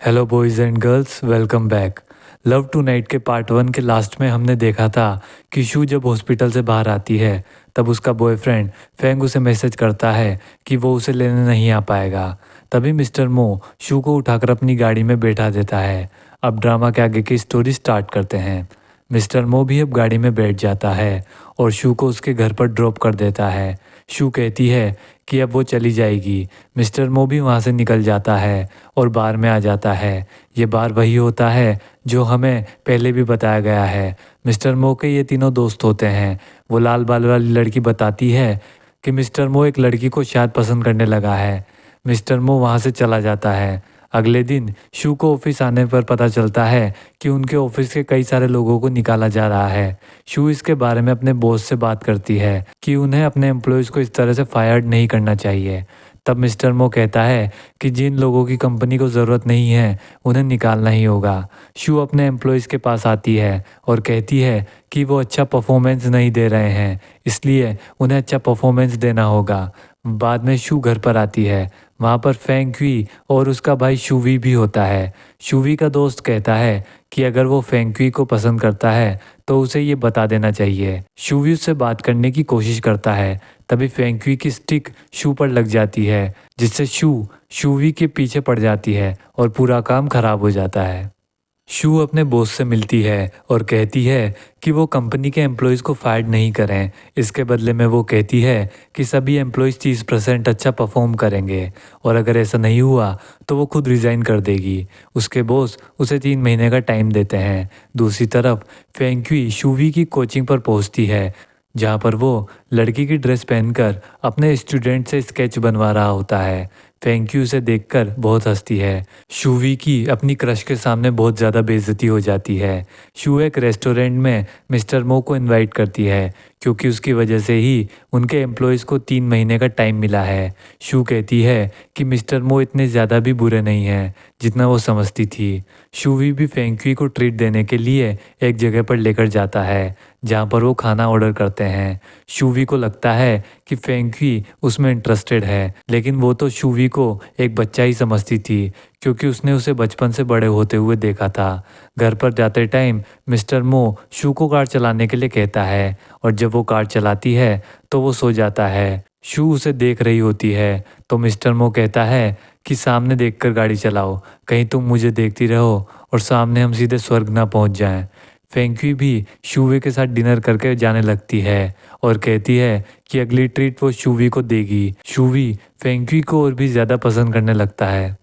Hello boys and girls, welcome back. Love tonight के part 1 के last में हमने देखा था कि शू जब हॉस्पिटल से बाहर आती है तब उसका बॉयफ्रेंड फेंग उसे मैसेज करता है कि वो उसे लेने नहीं आ पाएगा। तभी मिस्टर मो शू को उठाकर अपनी गाड़ी में बैठा देता है। अब ड्रामा के आगे की स्टोरी स्टार्ट करते हैं। मिस्टर मो भी अब गाड़ी में बैठ जाता है और शू को उसके घर पर ड्रॉप कर देता है। शू कहती है कि अब वो चली जाएगी। मिस्टर मो भी वहाँ से निकल जाता है और बार में आ जाता है। ये बार वही होता है जो हमें पहले भी बताया गया है। मिस्टर मो के ये तीनों दोस्त होते हैं। वो लाल बाल वाली लड़की बताती है कि मिस्टर मो एक लड़की को शायद पसंद करने लगा है। मिस्टर मो वहाँ से चला जाता है। अगले दिन शू को ऑफिस आने पर पता चलता है कि उनके ऑफिस के कई सारे लोगों को निकाला जा रहा है। शू इसके बारे में अपने बॉस से बात करती है कि उन्हें अपने एम्प्लॉयज़ को इस तरह से फायर्ड नहीं करना चाहिए। तब मिस्टर मो कहता है कि जिन लोगों की कंपनी को ज़रूरत नहीं है उन्हें निकालना ही होगा। शू अपने एम्प्लॉयज़ के पास आती है और कहती है कि वो अच्छा परफॉर्मेंस नहीं दे रहे हैं, इसलिए उन्हें अच्छा परफॉर्मेंस देना होगा। बाद में शू घर पर आती है। वहाँ पर फेंग क्वी और उसका भाई शूवी भी होता है। शूवी का दोस्त कहता है कि अगर वो फेंग क्वी को पसंद करता है तो उसे ये बता देना चाहिए। शूवी उससे बात करने की कोशिश करता है। तभी फेंग क्वी की स्टिक शू पर लग जाती है, जिससे शूवी के पीछे पड़ जाती है और पूरा काम खराब हो जाता है। शू अपने बॉस से मिलती है और कहती है कि वो कंपनी के एम्प्लॉयज़ को फायर नहीं करें। इसके बदले में वो कहती है कि सभी एम्प्लॉयज़ 30% अच्छा परफॉर्म करेंगे और अगर ऐसा नहीं हुआ तो वो खुद रिज़ाइन कर देगी। उसके बॉस उसे 3 महीने का टाइम देते हैं। दूसरी तरफ फेंग क्वी शूवी की कोचिंग पर पहुंचती है, जहां पर वो लड़की की ड्रेस पहनकर अपने स्टूडेंट से स्केच बनवा रहा होता है। फेंग क्वी उसे देखकर बहुत हंसती है। शूवी की अपनी क्रश के सामने बहुत ज़्यादा बेइज्जती हो जाती है। शू एक रेस्टोरेंट में मिस्टर मो को इनवाइट करती है क्योंकि उसकी वजह से ही उनके एम्प्लॉयज़ को 3 महीने का टाइम मिला है। शू कहती है कि मिस्टर मो इतने ज़्यादा भी बुरे नहीं हैं जितना वो समझती थी। शूवी भी फेंग क्वी को ट्रीट देने के लिए एक जगह पर लेकर जाता है जहाँ पर वो खाना ऑर्डर करते हैं। शूवी को लगता है कि फेंग क्वी उसमें इंटरेस्टेड है, लेकिन वो तो शूवी को एक बच्चा ही समझती थी क्योंकि उसने उसे बचपन से बड़े होते हुए देखा था। घर पर जाते टाइम मिस्टर मो शू को कार चलाने के लिए कहता है और जब वो कार चलाती है तो वो सो जाता है। शू उसे देख रही होती है तो मिस्टर मो कहता है कि सामने देखकर गाड़ी चलाओ, कहीं तुम मुझे देखती रहो और सामने हम सीधे स्वर्ग ना पहुंच जाएं। फेंक्वी भी शूवी के साथ डिनर करके जाने लगती है और कहती है कि अगली ट्रीट वो शूवी को देगी। शूवी फेंक्वी को और भी ज़्यादा पसंद करने लगता है।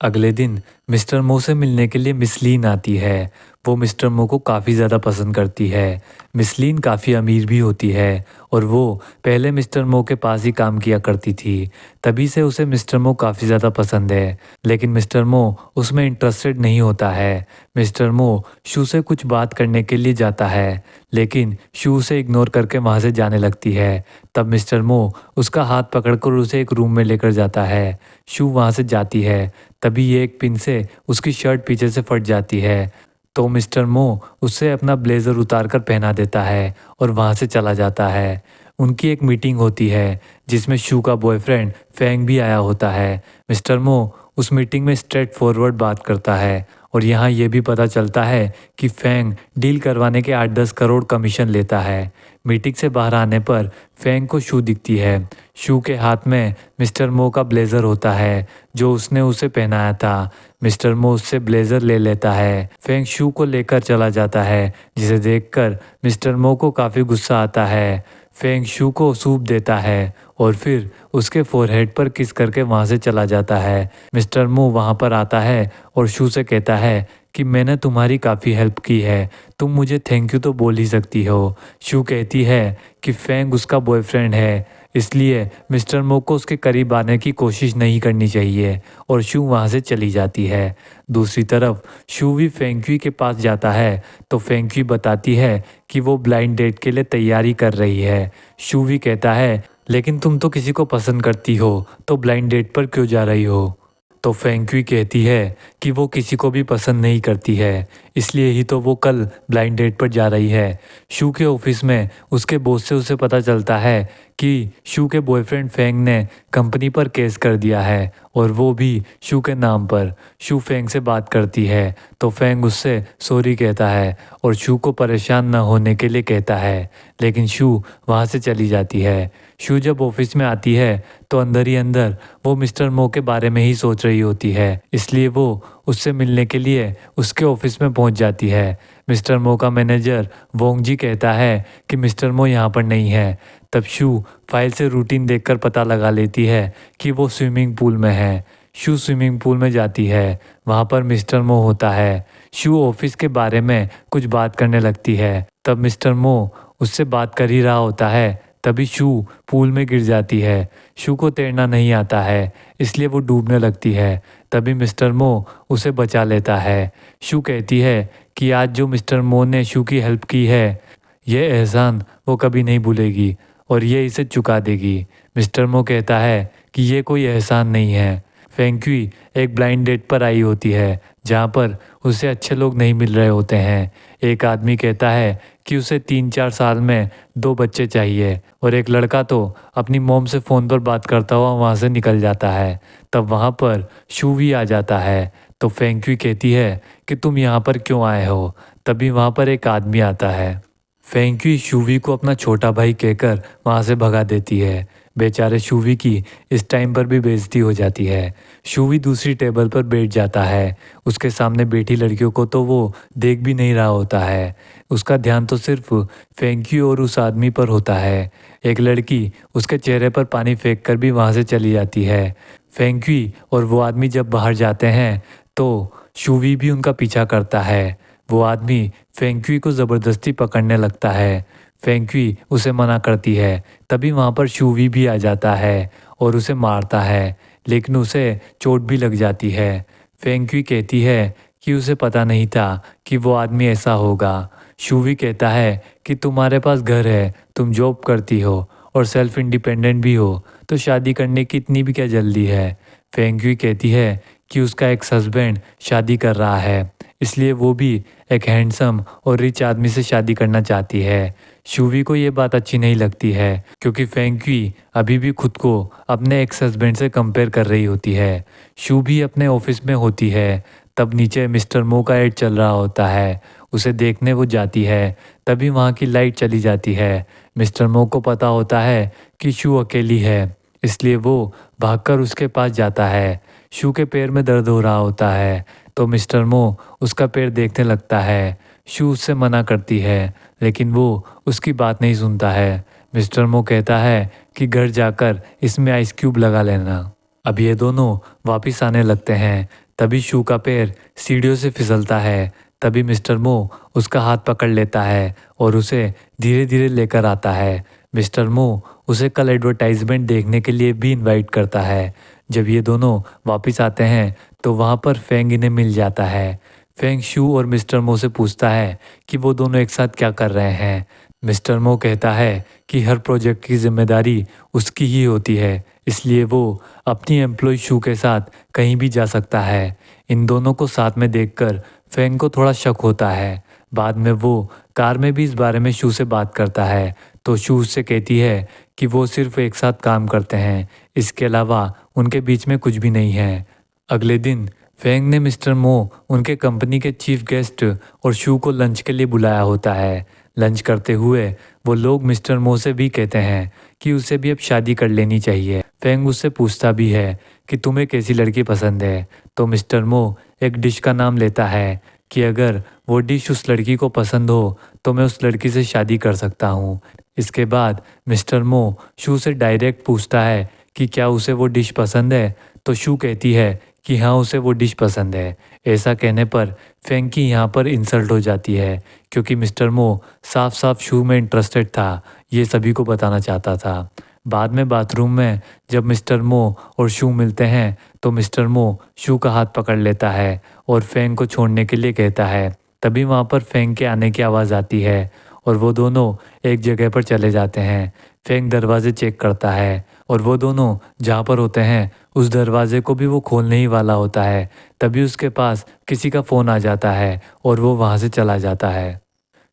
अगले दिन मिस्टर मो से मिलने के लिए मिसलीन आती है। वो मिस्टर मो को काफ़ी ज़्यादा पसंद करती है। मिसलीन काफ़ी अमीर भी होती है और वो पहले मिस्टर मो के पास ही काम किया करती थी, तभी से उसे मिस्टर मो काफ़ी ज़्यादा पसंद है। लेकिन मिस्टर मो उसमें इंटरेस्टेड नहीं होता है। मिस्टर मो शू से कुछ बात करने के लिए जाता है, लेकिन शू उसे इग्नोर करके वहाँ से जाने लगती है। तब मिस्टर मो उसका हाथ पकड़कर उसे एक रूम में लेकर जाता है। शू वहाँ से जाती है, तभी ये एक पिन से उसकी शर्ट पीछे से फट जाती है। तो मिस्टर मो उससे अपना ब्लेज़र उतार कर पहना देता है और वहाँ से चला जाता है। उनकी एक मीटिंग होती है जिसमें शू का बॉयफ्रेंड फेंग भी आया होता है। मिस्टर मो उस मीटिंग में स्ट्रेट फॉरवर्ड बात करता है और यहाँ ये भी पता चलता है कि फेंग डील करवाने के 8-10 करोड़ कमीशन लेता है। मीटिंग से बाहर आने पर फेंग को शू दिखती है। शू के हाथ में मिस्टर मो का ब्लेज़र होता है जो उसने उसे पहनाया था। मिस्टर मो उससे ब्लेज़र ले लेता है। फेंग शू को लेकर चला जाता है, जिसे देखकर मिस्टर मो को काफ़ी गुस्सा आता है। फेंग शू को सूप देता है और फिर उसके फोरहेड पर किस करके वहाँ से चला जाता है। मिस्टर मो वहाँ पर आता है और शू से कहता है कि मैंने तुम्हारी काफ़ी हेल्प की है, तुम मुझे थैंक यू तो बोल ही सकती हो। शू कहती है कि फेंग उसका बॉयफ्रेंड है, इसलिए मिस्टर मो को उसके करीब आने की कोशिश नहीं करनी चाहिए और शू वहाँ से चली जाती है। दूसरी तरफ शू भी फेंक्वी के पास जाता है तो फेंक्वी बताती है कि वो ब्लाइंड डेट के लिए तैयारी कर रही है। शू भी कहता है लेकिन तुम तो किसी को पसंद करती हो तो ब्लाइंड डेट पर क्यों जा रही हो। तो फेंक्वी कहती है कि वो किसी को भी पसंद नहीं करती है, इसलिए ही तो वो कल ब्लाइंड डेट पर जा रही है। शू के ऑफिस में उसके बॉस से उसे पता चलता है कि शू के बॉयफ्रेंड फेंग ने कंपनी पर केस कर दिया है और वो भी शू के नाम पर। शू फेंग से बात करती है तो फेंग उससे सॉरी कहता है और शू को परेशान न होने के लिए कहता है, लेकिन शू वहाँ से चली जाती है। शू जब ऑफिस में आती है तो अंदर ही अंदर वो मिस्टर मो के बारे में ही सोच रही होती है, इसलिए वो उससे मिलने के लिए उसके ऑफिस में पहुंच जाती है। मिस्टर मो का मैनेजर वोंग जी कहता है कि मिस्टर मो यहाँ पर नहीं है। तब शू फाइल से रूटीन देखकर पता लगा लेती है कि वो स्विमिंग पूल में है। शू स्विमिंग पूल में जाती है, वहाँ पर मिस्टर मो होता है। शू ऑफिस के बारे में कुछ बात करने लगती है। तब मिस्टर मो उससे बात कर ही रहा होता है, तभी शू पूल में गिर जाती है। शू को तैरना नहीं आता है, इसलिए वो डूबने लगती है। तभी मिस्टर मो उसे बचा लेता है। शू कहती है कि आज जो मिस्टर मो ने शू की हेल्प की है, ये एहसान वो कभी नहीं भूलेगी और ये इसे चुका देगी। मिस्टर मो कहता है कि ये कोई एहसान नहीं है। फेंक्वी एक ब्लाइंड डेट पर आई होती है जहाँ पर उसे अच्छे लोग नहीं मिल रहे होते हैं। एक आदमी कहता है कि उसे 3-4 साल में 2 बच्चे चाहिए और एक लड़का तो अपनी मॉम से फ़ोन पर बात करता हुआ वहाँ से निकल जाता है। तब वहाँ पर शू भी आ जाता है तो फेंक्वी कहती है कि तुम यहाँ पर क्यों आए हो। तभी वहाँ पर एक आदमी आता है। फेंक्वी शूवी को अपना छोटा भाई कहकर वहाँ से भगा देती है। बेचारे शूवी की इस टाइम पर भी बेइज्जती हो जाती है। शूवी दूसरी टेबल पर बैठ जाता है। उसके सामने बैठी लड़कियों को तो वो देख भी नहीं रहा होता है। उसका ध्यान तो सिर्फ फेंक्वी और उस आदमी पर होता है। एक लड़की उसके चेहरे पर पानी फेंक कर भी वहाँ से चली जाती है। फेंक्वी और वो आदमी जब बाहर जाते हैं तो शूवी भी उनका पीछा करता है। वो आदमी फेंक्वी को ज़बरदस्ती पकड़ने लगता है। फेंक्वी उसे मना करती है। तभी वहाँ पर शूवी भी आ जाता है और उसे मारता है, लेकिन उसे चोट भी लग जाती है। फेंक्वी कहती है कि उसे पता नहीं था कि वो आदमी ऐसा होगा। शूवी कहता है कि तुम्हारे पास घर है, तुम जॉब करती हो और सेल्फ इंडिपेंडेंट भी हो, तो शादी करने की इतनी भी क्या जल्दी है। फेंक्वी कहती है कि उसका एक्स हस्बैंड शादी कर रहा है, इसलिए वो भी एक हैंडसम और रिच आदमी से शादी करना चाहती है। शूवी को ये बात अच्छी नहीं लगती है क्योंकि फेंक्वी अभी भी खुद को अपने एक्स हस्बैंड से कंपेयर कर रही होती है। शू भी अपने ऑफिस में होती है। तब नीचे मिस्टर मो का एड चल रहा होता है। उसे देखने वो जाती है, तभी वहाँ की लाइट चली जाती है। मिस्टर मो को पता होता है कि शू अकेली है, इसलिए वो भागकर उसके पास जाता है। शू के पैर में दर्द हो रहा होता है तो मिस्टर मो उसका पैर देखने लगता है। शू उससे मना करती है, लेकिन वो उसकी बात नहीं सुनता है। मिस्टर मो कहता है कि घर जाकर इसमें आइस क्यूब लगा लेना। अब ये दोनों वापस आने लगते हैं। तभी शू का पैर सीढ़ियों से फिसलता है। तभी मिस्टर मो उसका हाथ पकड़ लेता है और उसे धीरे धीरे लेकर आता है। मिस्टर मो उसे कल एडवर्टाइजमेंट देखने के लिए भी इनवाइट करता है। जब ये दोनों वापस आते हैं तो वहाँ पर फेंग इन्हें मिल जाता है। फेंग शू और मिस्टर मो से पूछता है कि वो दोनों एक साथ क्या कर रहे हैं। मिस्टर मो कहता है कि हर प्रोजेक्ट की जिम्मेदारी उसकी ही होती है, इसलिए वो अपनी एम्प्लॉय शू के साथ कहीं भी जा सकता है। इन दोनों को साथ में देखकर फेंग को थोड़ा शक होता है। बाद में वो कार में भी इस बारे में शू से बात करता है तो शू उससे कहती है कि वो सिर्फ एक साथ काम करते हैं, इसके अलावा उनके बीच में कुछ भी नहीं है। अगले दिन फेंग ने मिस्टर मो, उनके कंपनी के चीफ गेस्ट और शू को लंच के लिए बुलाया होता है। लंच करते हुए वो लोग मिस्टर मो से भी कहते हैं कि उसे भी अब शादी कर लेनी चाहिए। फेंग उससे पूछता भी है कि तुम्हें कैसी लड़की पसंद है, तो मिस्टर मो एक डिश का नाम लेता है कि अगर वो डिश उस लड़की को पसंद हो तो मैं उस लड़की से शादी कर सकता हूँ। इसके बाद मिस्टर मो शू से डायरेक्ट पूछता है कि क्या उसे वो डिश पसंद है, तो शू कहती है कि हाँ उसे वो डिश पसंद है। ऐसा कहने पर फेंग की यहाँ पर इंसल्ट हो जाती है क्योंकि मिस्टर मो साफ साफ शू में इंटरेस्टेड था, ये सभी को बताना चाहता था। बाद में बाथरूम में जब मिस्टर मो और शू मिलते हैं तो मिस्टर मो शू का हाथ पकड़ लेता है और फेंग को छोड़ने के लिए कहता है। तभी वहाँ पर फेंग के आने की आवाज़ आती है और वो दोनों एक जगह पर चले जाते हैं। फेंग दरवाजे चेक करता है और वो दोनों जहाँ पर होते हैं उस दरवाजे को भी वो खोलने ही वाला होता है। तभी उसके पास किसी का फ़ोन आ जाता है और वो वहाँ से चला जाता है।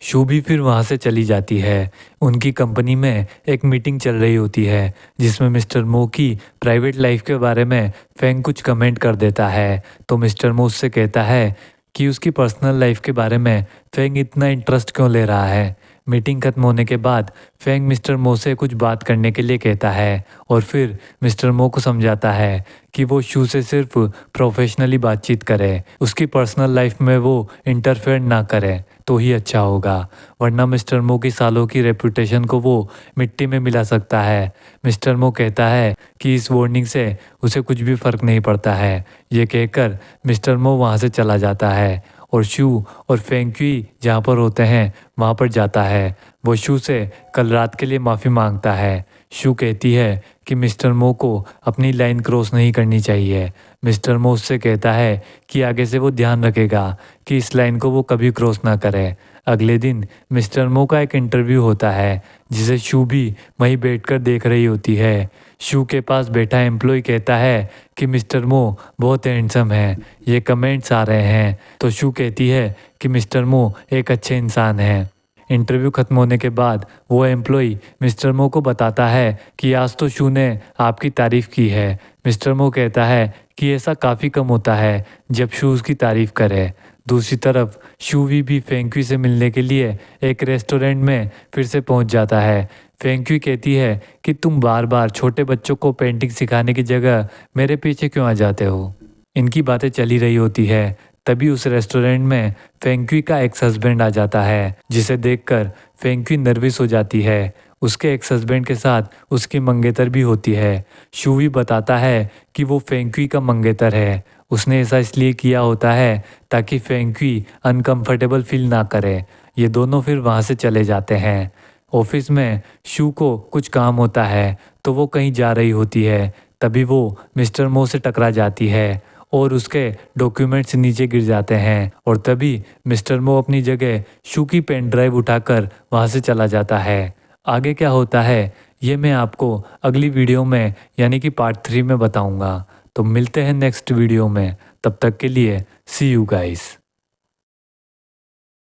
शू भी फिर वहाँ से चली जाती है। उनकी कंपनी में एक मीटिंग चल रही होती है जिसमें मिस्टर मो की प्राइवेट लाइफ के बारे में फेंग कुछ कमेंट कर देता है। तो मिस्टर मो उससे कहता है कि उसकी पर्सनल लाइफ के बारे में फेंग इतना इंटरेस्ट क्यों ले रहा है। मीटिंग खत्म होने के बाद फेंग मिस्टर मो से कुछ बात करने के लिए कहता है और फिर मिस्टर मो को समझाता है कि वो शू से सिर्फ प्रोफेशनली बातचीत करे, उसकी पर्सनल लाइफ में वो इंटरफेयर ना करे तो ही अच्छा होगा, वरना मिस्टर मो की सालों की रेपुटेशन को वो मिट्टी में मिला सकता है। मिस्टर मो कहता है कि इस वार्निंग से उसे कुछ भी फ़र्क नहीं पड़ता है। ये कहकर मिस्टर मो वहाँ से चला जाता है और शू और फेंक्वी जहाँ पर होते हैं वहाँ पर जाता है। वो शू से कल रात के लिए माफ़ी मांगता है। शू कहती है कि मिस्टर मो को अपनी लाइन क्रॉस नहीं करनी चाहिए। मिस्टर मो उससे कहता है कि आगे से वो ध्यान रखेगा कि इस लाइन को वो कभी क्रॉस ना करे। अगले दिन मिस्टर मो का एक इंटरव्यू होता है जिसे शू भी वहीं बैठकर देख रही होती है। शू के पास बैठा एम्प्लॉय कहता है कि मिस्टर मो बहुत हैंडसम है, ये कमेंट्स आ रहे हैं। तो शू कहती है कि मिस्टर मो एक अच्छे इंसान हैं। इंटरव्यू खत्म होने के बाद वो एम्प्लॉय मिस्टर मो को बताता है कि आज तो शू ने आपकी तारीफ़ की है। मिस्टर मो कहता है कि ऐसा काफ़ी कम होता है जब शू उसकी तारीफ़ करे। दूसरी तरफ शू भी फेंक्वी से मिलने के लिए एक रेस्टोरेंट में फिर से पहुंच जाता है। फेंक्वी कहती है कि तुम बार बार छोटे बच्चों को पेंटिंग सिखाने की जगह मेरे पीछे क्यों आ जाते हो। इनकी बातें चली रही होती है तभी उस रेस्टोरेंट में फेंक्वी का एक्स हस्बैंड आ जाता है जिसे देखकर फेंक्वी नर्वस हो जाती है। उसके एक्स हस्बैंड के साथ उसकी मंगेतर भी होती है। शू भी बताता है कि वो फेंक्वी का मंगेतर है। उसने ऐसा इसलिए किया होता है ताकि फेंक्वी अनकंफर्टेबल फील ना करे। ये दोनों फिर वहाँ से चले जाते हैं। ऑफिस में शू को कुछ काम होता है तो वो कहीं जा रही होती है। तभी वो मिस्टर मो से टकरा जाती है और उसके डॉक्यूमेंट्स नीचे गिर जाते हैं और तभी मिस्टर मो अपनी जगह शू की पेन ड्राइव उठाकर वहाँ से चला जाता है। आगे क्या होता है ये मैं आपको अगली वीडियो में यानी कि पार्ट 3 में बताऊँगा। तो मिलते हैं नेक्स्ट वीडियो में, तब तक के लिए सी यू गाइस।